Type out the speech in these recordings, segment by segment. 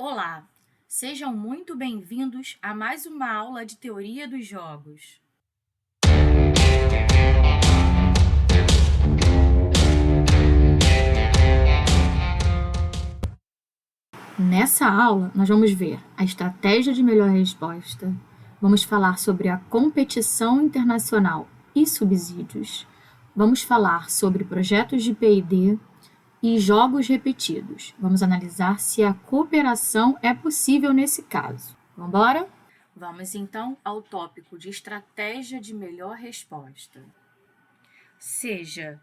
Olá, sejam muito bem-vindos a mais uma aula de teoria dos jogos. Nessa aula, nós vamos ver a estratégia de melhor resposta, vamos falar sobre a competição internacional e subsídios, vamos falar sobre projetos de P&D e jogos repetidos. Vamos analisar se a cooperação é possível nesse caso. Vamos embora? Vamos então ao tópico de estratégia de melhor resposta. Seja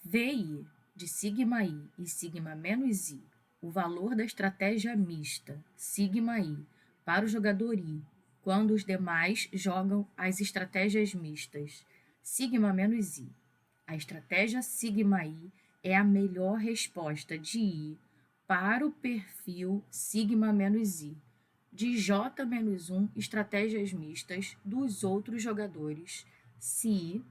VI de sigma I e sigma menos I o valor da estratégia mista sigma I para o jogador I, quando os demais jogam as estratégias mistas sigma menos I. A estratégia sigma I é a melhor resposta de I para o perfil sigma menos I de J-1 estratégias mistas dos outros jogadores se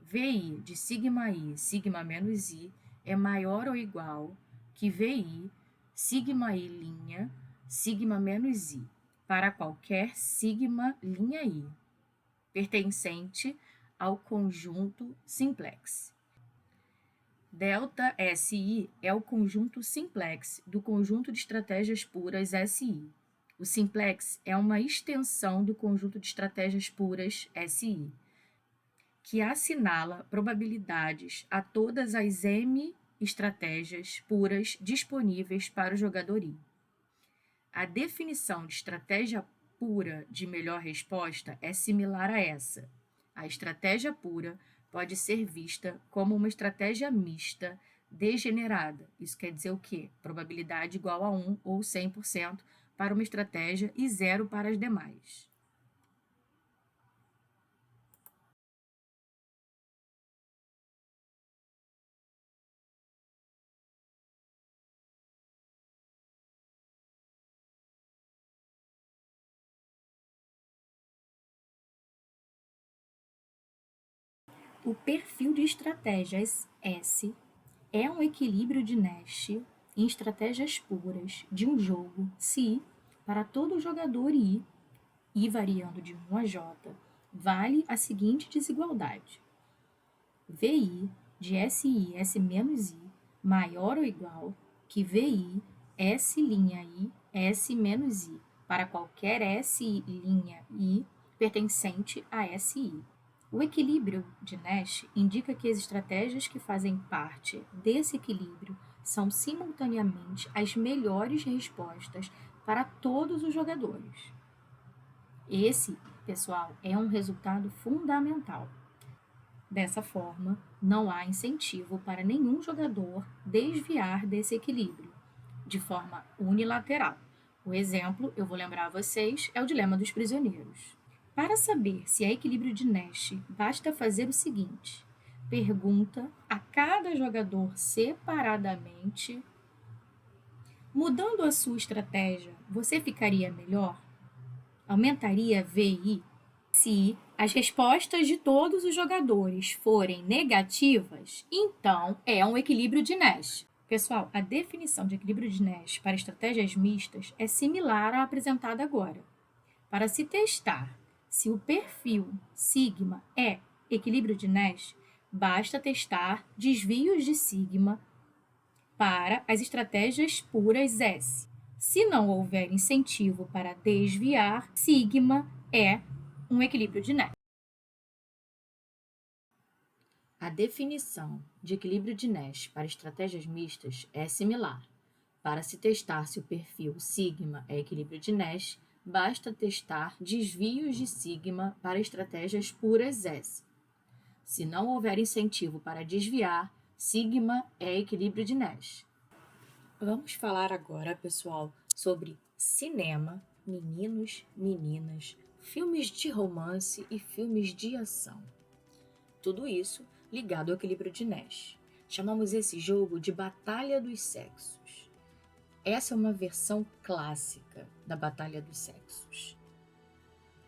VI de sigma I sigma menos I é maior ou igual que VI sigma I' sigma menos I para qualquer sigma' I pertencente ao conjunto simplex. Delta SI é o conjunto simplex do conjunto de estratégias puras SI. O simplex é uma extensão do conjunto de estratégias puras SI, que assinala probabilidades a todas as M estratégias puras disponíveis para o jogador I. A definição de estratégia pura de melhor resposta é similar a essa. A estratégia pura pode ser vista como uma estratégia mista degenerada. Isso quer dizer o quê? Probabilidade igual a 1 ou 100% para uma estratégia e 0 para as demais. O perfil de estratégias S é um equilíbrio de Nash em estratégias puras de um jogo se, para todo jogador I variando de 1 a J, vale a seguinte desigualdade: VI de SI S menos I maior ou igual que VI S' S menos I para qualquer S' pertencente a SI. O equilíbrio de Nash indica que as estratégias que fazem parte desse equilíbrio são simultaneamente as melhores respostas para todos os jogadores. Esse, pessoal, é um resultado fundamental. Dessa forma, não há incentivo para nenhum jogador desviar desse equilíbrio, de forma unilateral. O exemplo, eu vou lembrar a vocês, é o dilema dos prisioneiros. Para saber se é equilíbrio de Nash, basta fazer o seguinte: pergunta a cada jogador separadamente: mudando a sua estratégia, você ficaria melhor? Aumentaria VI? Se as respostas de todos os jogadores forem negativas, então é um equilíbrio de Nash. Pessoal, a definição de equilíbrio de Nash para estratégias mistas é similar à apresentada agora. Para se testar se o perfil sigma é equilíbrio de Nash, basta testar desvios de sigma para as estratégias puras S. Se não houver incentivo para desviar, sigma é um equilíbrio de Nash. A definição de equilíbrio de Nash para estratégias mistas é similar. Para se testar se o perfil sigma é equilíbrio de Nash, basta testar desvios de sigma para estratégias puras S. Se não houver incentivo para desviar, sigma é equilíbrio de Nash. Vamos falar agora, pessoal, sobre cinema, meninos, meninas, filmes de romance e filmes de ação. Tudo isso ligado ao equilíbrio de Nash. Chamamos esse jogo de Batalha dos Sexos. Essa é uma versão clássica da Batalha dos Sexos.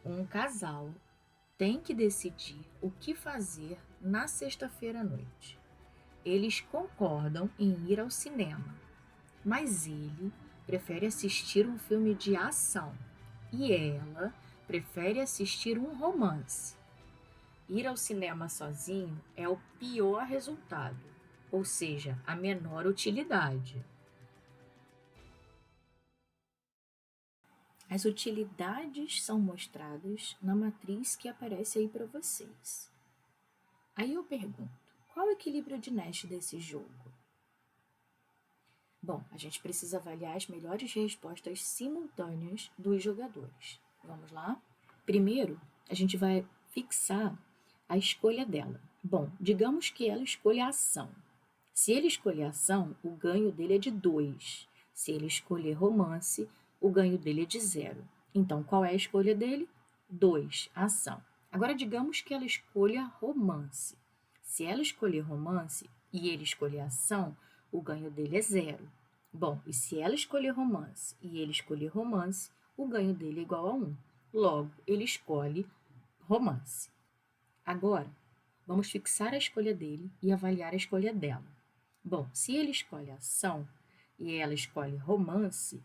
Um casal tem que decidir o que fazer na sexta-feira à noite. Eles concordam em ir ao cinema, mas ele prefere assistir um filme de ação e ela prefere assistir um romance. Ir ao cinema sozinho é o pior resultado, ou seja, a menor utilidade. As utilidades são mostradas na matriz que aparece aí para vocês. Aí eu pergunto, qual é o equilíbrio de Nash desse jogo? Bom, a gente precisa avaliar as melhores respostas simultâneas dos jogadores. Vamos lá? Primeiro, a gente vai fixar a escolha dela. Bom, digamos que ela escolha a ação. Se ele escolher ação, o ganho dele é de 2. Se ele escolher romance, o ganho dele é de 0. Então, qual é a escolha dele? 2, ação. Agora, digamos que ela escolha romance. Se ela escolher romance e ele escolher ação, o ganho dele é 0. Bom, e se ela escolher romance e ele escolher romance, o ganho dele é igual a 1. Logo, ele escolhe romance. Agora, vamos fixar a escolha dele e avaliar a escolha dela. Bom, se ele escolhe ação e ela escolhe romance,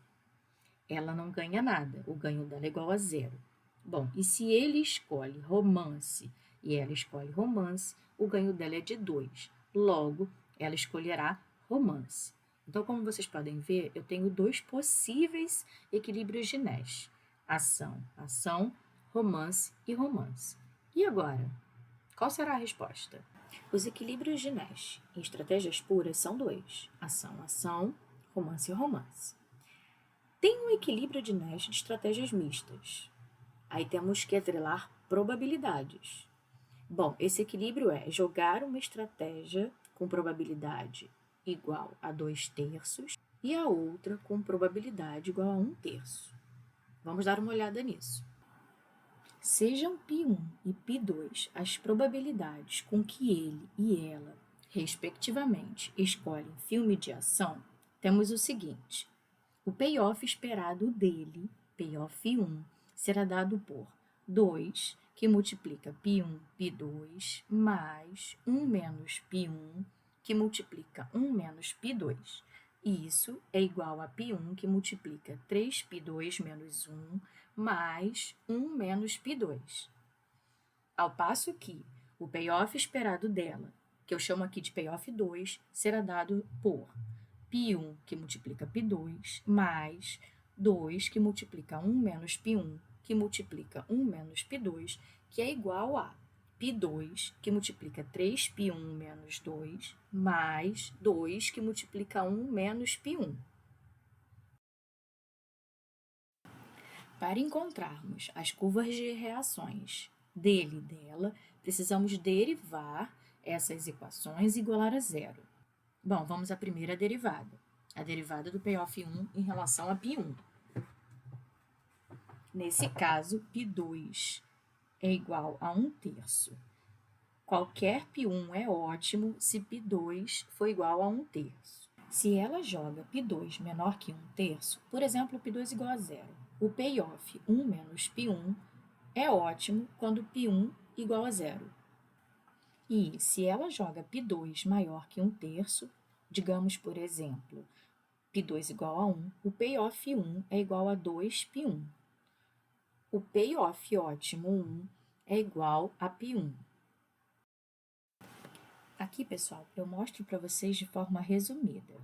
ela não ganha nada, o ganho dela é igual a 0. Bom, e se ele escolhe romance e ela escolhe romance, o ganho dela é de 2. Logo, ela escolherá romance. Então, como vocês podem ver, eu tenho 2 possíveis equilíbrios de Nash. Ação, ação, romance e romance. E agora? Qual será a resposta? Os equilíbrios de Nash em estratégias puras são 2. Ação, ação, romance e romance. Tem um equilíbrio de Nash de estratégias mistas. Aí temos que atrelar probabilidades. Bom, esse equilíbrio é jogar uma estratégia com probabilidade igual a 2/3 e a outra com probabilidade igual a 1/3. Vamos dar uma olhada nisso. Sejam π1 e π2 as probabilidades com que ele e ela, respectivamente, escolhem filme de ação, temos o seguinte: o payoff esperado dele, payoff 1, será dado por 2, que multiplica π1, π2, mais 1 menos π1, que multiplica 1 menos π2. E isso é igual a π1, que multiplica 3π2 menos 1, mais 1 menos π2. Ao passo que o payoff esperado dela, que eu chamo aqui de payoff 2, será dado por π1, que multiplica π2, mais 2, que multiplica 1 menos π1, que multiplica 1 menos π2, que é igual a π2, que multiplica 3π1 menos 2, mais 2, que multiplica 1 menos π1. Para encontrarmos as curvas de reações dele e dela, precisamos derivar essas equações e igualar a 0. Bom, vamos à primeira derivada. A derivada do payoff 1 em relação a π1. Nesse caso, π2 é igual a 1/3. Qualquer π1 é ótimo se π2 for igual a 1/3. Se ela joga π2 menor que 1/3, por exemplo, π2 igual a 0, o payoff 1 menos π1 é ótimo quando π1 igual a 0. E se ela joga π2 maior que 1/3, digamos, por exemplo, π2 igual a 1, o payoff 1 é igual a 2π1. O payoff ótimo 1 é igual a π1. Aqui, pessoal, eu mostro para vocês de forma resumida.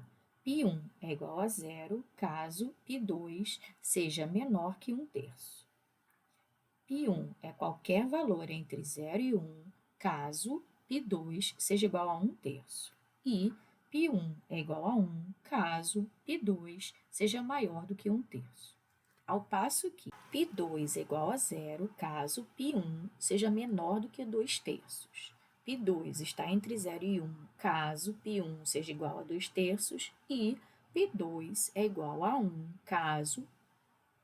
π1 é igual a 0 caso π2 seja menor que 1/3. π1 é qualquer valor entre 0 e 1 caso π2 seja igual a 1/3. E π1 é igual a 1 caso π2 seja maior do que 1/3. Ao passo que π2 é igual a 0 caso π1 seja menor do que 2/3. π2 está entre 0 e 1 caso π1 seja igual a 2/3 e π2 é igual a 1 caso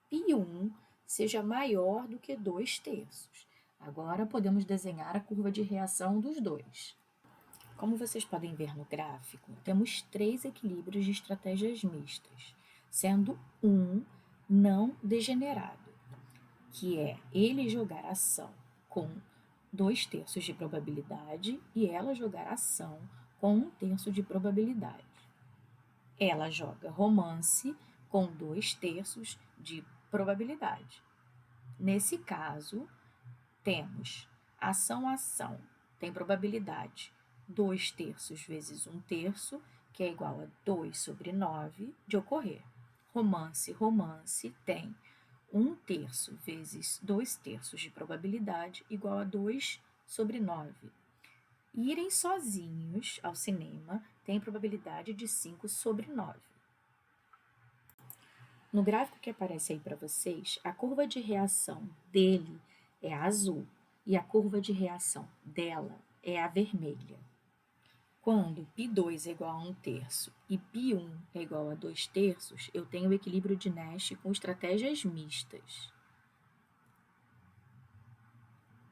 π1 seja maior do que 2/3. Agora podemos desenhar a curva de reação dos dois. Como vocês podem ver no gráfico, temos 3 equilíbrios de estratégias mistas, sendo um não degenerado, que é ele jogar ação com 2/3 de probabilidade e ela jogar ação com 1/3 de probabilidade. Ela joga romance com 2/3 de probabilidade. Nesse caso, temos ação, tem probabilidade 2/3 vezes 1/3, que é igual a 2/9 de ocorrer. Romance tem 1/3 vezes 2/3 de probabilidade igual a 2/9. Irem sozinhos ao cinema tem probabilidade de 5/9. No gráfico que aparece aí para vocês, a curva de reação dele é a azul e a curva de reação dela é a vermelha. Quando π2 é igual a 1/3 e π1 é igual a 2/3, eu tenho o equilíbrio de Nash com estratégias mistas.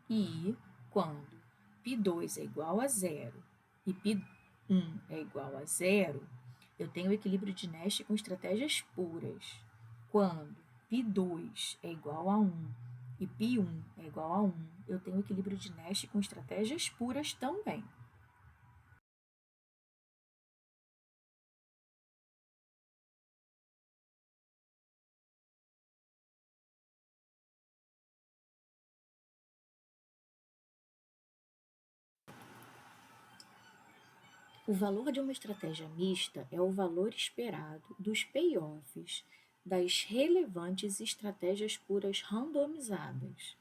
E quando π2 é igual a 0 e π1 é igual a 0, eu tenho o equilíbrio de Nash com estratégias puras. Quando π2 é igual a 1 e π1 é igual a 1, eu tenho o equilíbrio de Nash com estratégias puras também. O valor de uma estratégia mista é o valor esperado dos payoffs das relevantes estratégias puras randomizadas.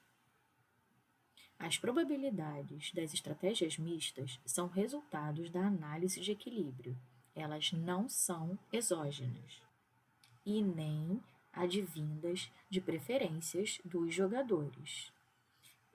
As probabilidades das estratégias mistas são resultados da análise de equilíbrio. Elas não são exógenas e nem advindas de preferências dos jogadores.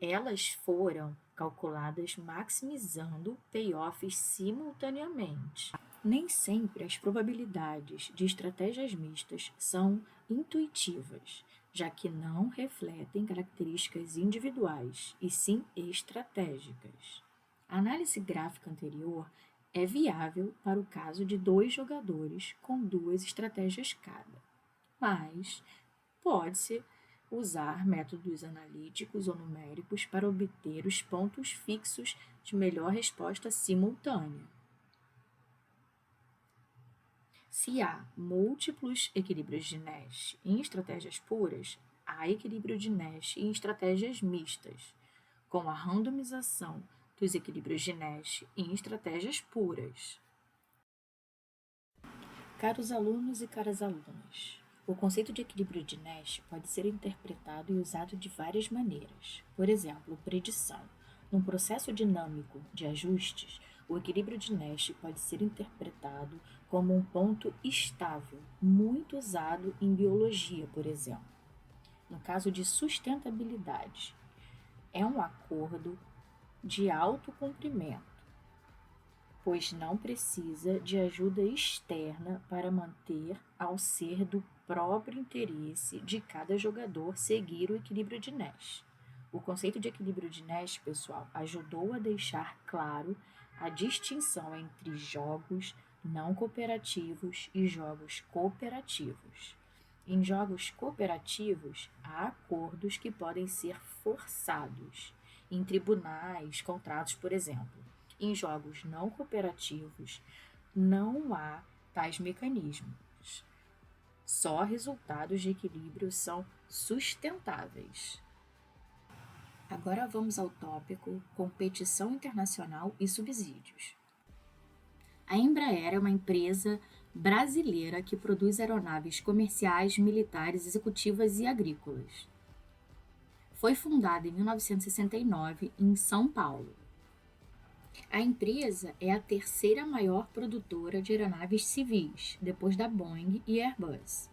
Elas foram calculadas maximizando payoffs simultaneamente. Nem sempre as probabilidades de estratégias mistas são intuitivas, já que não refletem características individuais, e sim estratégicas. A análise gráfica anterior é viável para o caso de 2 jogadores com 2 estratégias cada, mas pode-se usar métodos analíticos ou numéricos para obter os pontos fixos de melhor resposta simultânea. Se há múltiplos equilíbrios de Nash em estratégias puras, há equilíbrio de Nash em estratégias mistas, com a randomização dos equilíbrios de Nash em estratégias puras. Caros alunos e caras alunas, o conceito de equilíbrio de Nash pode ser interpretado e usado de várias maneiras. Por exemplo, predição. Num processo dinâmico de ajustes, o equilíbrio de Nash pode ser interpretado como um ponto estável, muito usado em biologia, por exemplo. No caso de sustentabilidade, é um acordo de alto comprimento, pois não precisa de ajuda externa para manter, ao ser do próprio interesse de cada jogador, seguir o equilíbrio de Nash. O conceito de equilíbrio de Nash, pessoal, ajudou a deixar claro a distinção entre jogos não cooperativos e jogos cooperativos. Em jogos cooperativos, há acordos que podem ser forçados, em tribunais, contratos, por exemplo. Em jogos não cooperativos, não há tais mecanismos. Só resultados de equilíbrio são sustentáveis. Agora vamos ao tópico competição internacional e subsídios. A Embraer é uma empresa brasileira que produz aeronaves comerciais, militares, executivas e agrícolas. Foi fundada em 1969 em São Paulo. A empresa é a terceira maior produtora de aeronaves civis, depois da Boeing e Airbus.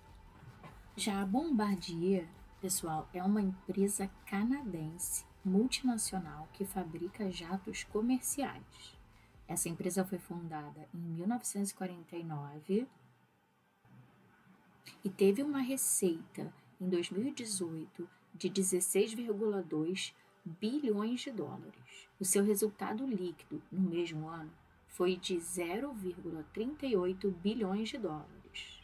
Já a Bombardier, pessoal, é uma empresa canadense multinacional que fabrica jatos comerciais. Essa empresa foi fundada em 1949 e teve uma receita em 2018 de 16,2 bilhões de dólares. O seu resultado líquido no mesmo ano foi de 0,38 bilhões de dólares.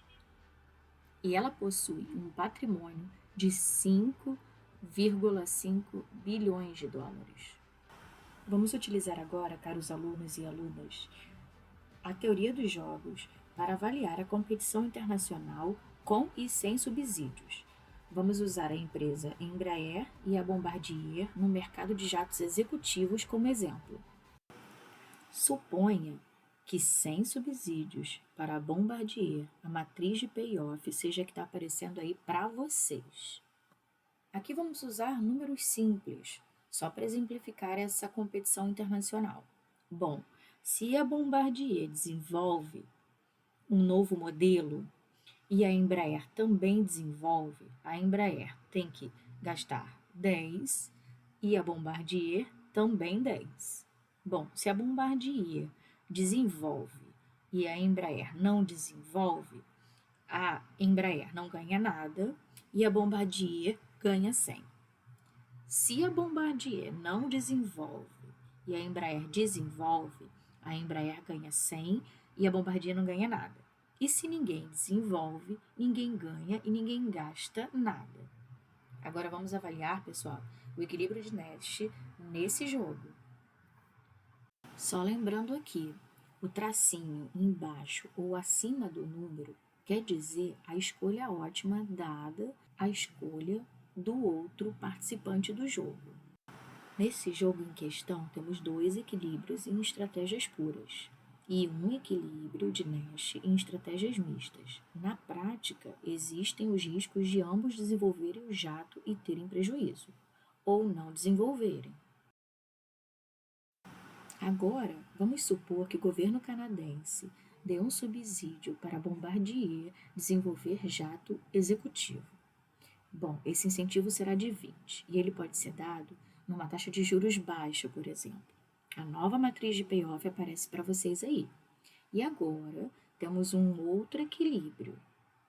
E ela possui um patrimônio de 5,5 bilhões de dólares. Vamos utilizar agora, caros alunos e alunas, a teoria dos jogos para avaliar a competição internacional com e sem subsídios. Vamos usar a empresa Embraer e a Bombardier no mercado de jatos executivos como exemplo. Suponha que sem subsídios para a Bombardier, a matriz de payoff seja a que está aparecendo aí para vocês. Aqui vamos usar números simples, só para exemplificar essa competição internacional. Bom, se a Bombardier desenvolve um novo modelo e a Embraer também desenvolve, a Embraer tem que gastar 10 e a Bombardier também 10. Bom, se a Bombardier desenvolve e a Embraer não desenvolve, a Embraer não ganha nada e a Bombardier ganha 100. Se a Bombardier não desenvolve e a Embraer desenvolve, a Embraer ganha 100 e a Bombardier não ganha nada. E se ninguém desenvolve, ninguém ganha e ninguém gasta nada. Agora vamos avaliar, pessoal, o equilíbrio de Nash nesse jogo. Só lembrando aqui, o tracinho embaixo ou acima do número quer dizer a escolha ótima dada a escolha do outro participante do jogo. Nesse jogo em questão, temos 2 equilíbrios em estratégias puras e um equilíbrio de Nash em estratégias mistas. Na prática, existem os riscos de ambos desenvolverem o jato e terem prejuízo, ou não desenvolverem. Agora, vamos supor que o governo canadense dê um subsídio para a Bombardier desenvolver jato executivo. Bom, esse incentivo será de 20 e ele pode ser dado numa taxa de juros baixa, por exemplo. A nova matriz de payoff aparece para vocês aí. E agora temos um outro equilíbrio.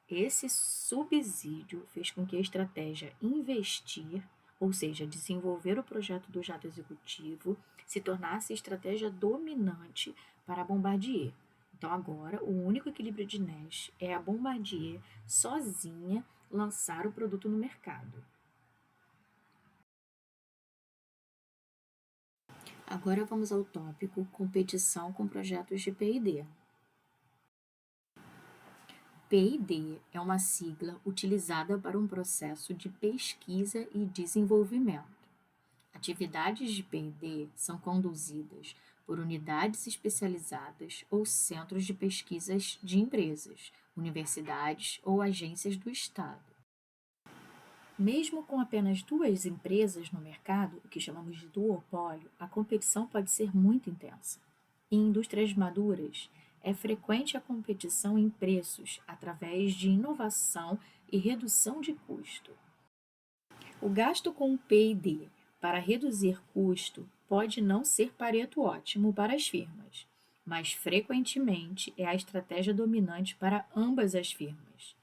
Esse subsídio fez com que a estratégia investir, ou seja, desenvolver o projeto do jato executivo, se tornasse a estratégia dominante para a Bombardier. Então agora o único equilíbrio de Nash é a Bombardier sozinha lançar o produto no mercado. Agora vamos ao tópico competição com projetos de P&D. P&D é uma sigla utilizada para um processo de pesquisa e desenvolvimento. Atividades de P&D são conduzidas por unidades especializadas ou centros de pesquisas de empresas, universidades ou agências do Estado. Mesmo com apenas 2 empresas no mercado, o que chamamos de duopólio, a competição pode ser muito intensa. Em indústrias maduras, é frequente a competição em preços através de inovação e redução de custo. O gasto com o P&D para reduzir custo pode não ser Pareto ótimo para as firmas, mas frequentemente é a estratégia dominante para ambas as firmas.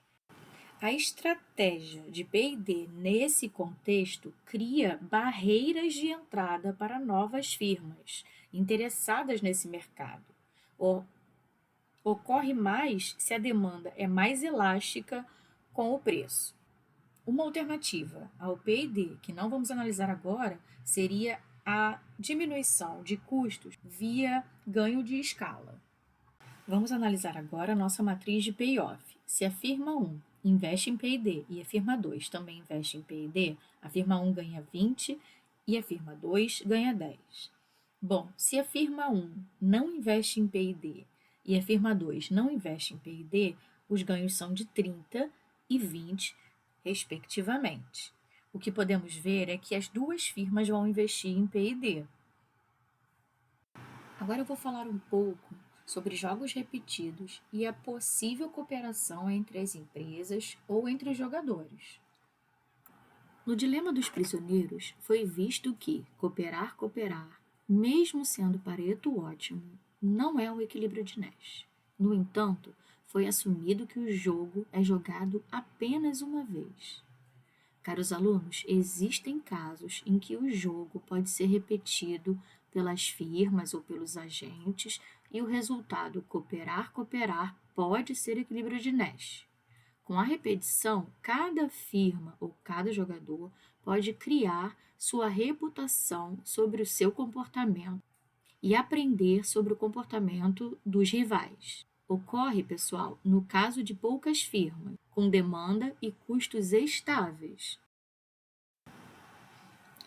A estratégia de P&D nesse contexto cria barreiras de entrada para novas firmas interessadas nesse mercado. Ocorre mais se a demanda é mais elástica com o preço. Uma alternativa ao P&D, que não vamos analisar agora, seria a diminuição de custos via ganho de escala. Vamos analisar agora a nossa matriz de payoff. Se a firma 1 investe em P&D e a firma 2 também investe em P&D, a firma 1 ganha 20 e a firma 2 ganha 10. Bom, se a firma 1 não investe em P&D e a firma 2 não investe em P&D, os ganhos são de 30 e 20, respectivamente. O que podemos ver é que as 2 firmas vão investir em P&D. Agora eu vou falar um pouco sobre jogos repetidos e a possível cooperação entre as empresas ou entre os jogadores. No Dilema dos Prisioneiros, foi visto que cooperar, mesmo sendo Pareto ótimo, não é o equilíbrio de Nash. No entanto, foi assumido que o jogo é jogado apenas uma vez. Caros alunos, existem casos em que o jogo pode ser repetido pelas firmas ou pelos agentes e o resultado cooperar pode ser equilíbrio de Nash. Com a repetição, cada firma ou cada jogador pode criar sua reputação sobre o seu comportamento e aprender sobre o comportamento dos rivais. Ocorre, pessoal, no caso de poucas firmas, com demanda e custos estáveis.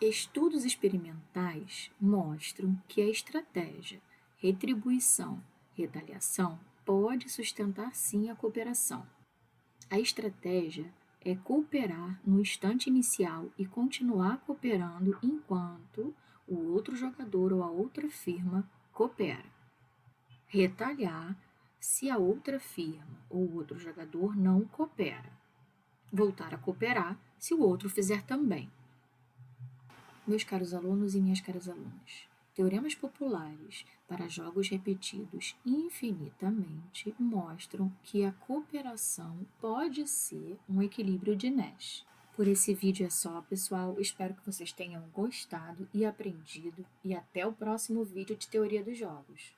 Estudos experimentais mostram que a estratégia retribuição-retaliação pode sustentar sim a cooperação. A estratégia é cooperar no instante inicial e continuar cooperando enquanto o outro jogador ou a outra firma coopera. Retaliar se a outra firma ou o outro jogador não coopera. Voltar a cooperar se o outro fizer também. Meus caros alunos e minhas caras alunas, teoremas populares para jogos repetidos infinitamente mostram que a cooperação pode ser um equilíbrio de Nash. Por esse vídeo é só, pessoal. Espero que vocês tenham gostado e aprendido. E até o próximo vídeo de Teoria dos Jogos.